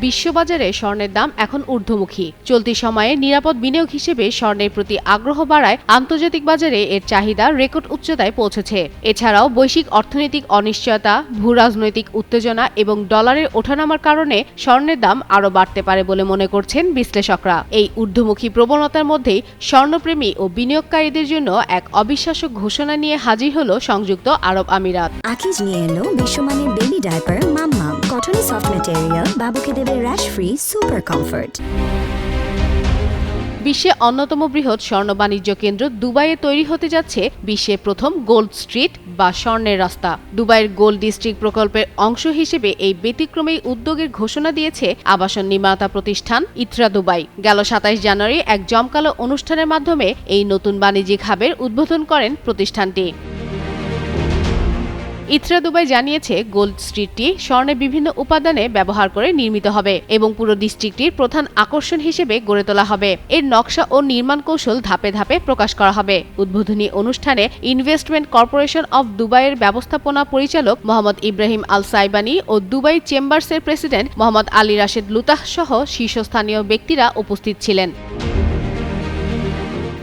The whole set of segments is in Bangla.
বিশ্ববাজারে স্বর্ণের দাম এখন ঊর্ধ্বমুখী। চলতি সময়ে নিরাপদ বিনিয়োগ হিসেবে স্বর্ণের প্রতি আগ্রহ বাড়ায় আন্তর্জাতিক বাজারে এর চাহিদা রেকর্ড উচ্চতায় পৌঁছেছে। এছাড়াও বৈশ্বিক অর্থনৈতিক অনিশ্চয়তা, ভূরাজনৈতিক উত্তেজনা এবং ডলারের ওঠানামার কারণে স্বর্ণের দাম আরও বাড়তে পারে বলে মনে করছেন বিশ্লেষকরা। এই ঊর্ধ্বমুখী প্রবণতার মধ্যেই স্বর্ণপ্রেমী ও বিনিয়োগকারীদের জন্য এক অবিশ্বাস্য ঘোষণা নিয়ে হাজির হলো সংযুক্ত আরব আমিরাত। আকিজ নিয়ে এলো বিশ্বমানের বেবি ডায়াপার মাম্মাম। কটনি সফট ম্যাটেরিয়াল, বাবুকে দেবে র্যাশ ফ্রি সুপার কমফোর্ট। বিশ্বে অন্যতম বৃহৎ স্বর্ণ বাণিজ্য কেন্দ্র দুবাইয়ে তৈরি হতে যাচ্ছে বিশ্বের প্রথম গোল্ড স্ট্রিট বা স্বর্ণের রাস্তা। দুবাইয়ের গোল্ড ডিস্ট্রিক্ট প্রকল্পের অংশ হিসেবে এই ব্যতিক্রমী উদ্যোগের ঘোষণা দিয়েছে আবাসন নির্মাতা প্রতিষ্ঠান ইত্রা দুবাই। গেল ২৭ জানুয়ারি এক জমকালো অনুষ্ঠানের মাধ্যমে এই নতুন বাণিজ্যিক হাবের উদ্বোধন করেন প্রতিষ্ঠানটি। ইত্রা দুবাই জানিয়েছে, গোল্ড স্ট্রিটটি স্বর্ণের বিভিন্ন উপাদানে ব্যবহার করে নির্মিত হবে এবং পুরো ডিস্ট্রিক্টটির প্রধান আকর্ষণ হিসেবে গড়ে তোলা হবে। এর নকশা ও নির্মাণ কৌশল ধাপে ধাপে প্রকাশ করা হবে। উদ্বোধনী অনুষ্ঠানে ইনভেস্টমেন্ট কর্পোরেশন অব দুবাইয়ের ব্যবস্থাপনা পরিচালক মোহাম্মদ ইব্রাহিম আল সাইবানি ও দুবাই চেম্বার্সের প্রেসিডেন্ট মোহাম্মদ আলী রাশেদ লুতাহ সহ শীর্ষস্থানীয় ব্যক্তিরা উপস্থিত ছিলেন।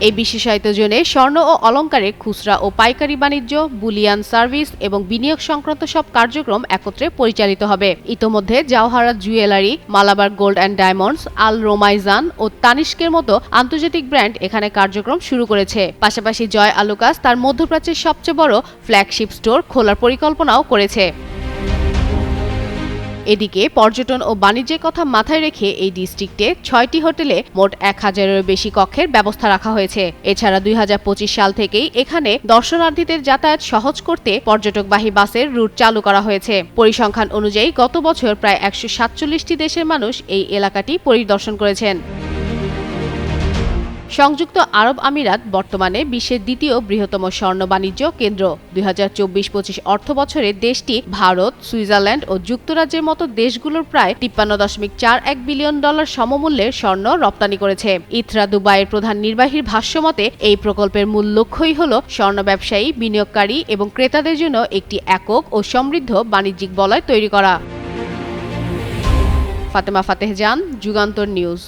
এই বিশেষায়িতজনে স্বর্ণ ও অলংকারের খুচরা ও পাইকারি বাণিজ্য, বুলিয়ান সার্ভিস এবং বিনিয়োগ সংক্রান্ত সব কার্যক্রম একত্রে পরিচালিত হবে। ইতোমধ্যে Jawharat jewellery, Malabar gold and diamonds, Al Romaizan ও তানিস্কের মতো আন্তর্জাতিক ব্র্যান্ড এখানে কার্যক্রম শুরু করেছে। পাশাপাশি জয় আলুকাস তার মধ্যপ্রাচ্যের সবচেয়ে বড় ফ্ল্যাগশিপ স্টোর খোলার পরিকল্পনাও করেছে। এদিকে পর্যটন ও বাণিজ্যের কথা মাথায় রেখে এই ডিস্ট্রিক্টে ৬টি হোটেলে মোট ১,০০০-এরও বেশি কক্ষের ব্যবস্থা রাখা হয়েছে। এছাড়া ২০২৫ সাল থেকেই এখানে দর্শনার্থীদের যাতায়াত সহজ করতে পর্যটকবাহী বাসের রুট চালু করা হয়েছে। পরিসংখ্যান অনুযায়ী গত বছর প্রায় ১৪৭টি দেশের মানুষ এই এলাকাটি পরিদর্শন করেছেন। সংযুক্ত আরব আমিরাত বর্তমানে বিশ্বের দ্বিতীয় বৃহত্তম স্বর্ণ বাণিজ্য কেন্দ্র। ২০২৪-২৫ অর্থবছরে দেশটি ভারত, সুইজারল্যান্ড ও যুক্তরাজ্যের মতো দেশগুলোর প্রায় $৫৩.৪১ বিলিয়ন সমমূল্যের স্বর্ণ রপ্তানি করেছে। ইত্রা দুবাইয়ের প্রধান নির্বাহীর ভাষ্যমতে, এই প্রকল্পের মূল লক্ষ্যই হল স্বর্ণ ব্যবসায়ী, বিনিয়োগকারী এবং ক্রেতাদের জন্য একটি একক ও সমৃদ্ধ বাণিজ্যিক বলয় তৈরি করা। ফাতেমা ফাতেহ জান, যুগান্তর নিউজ।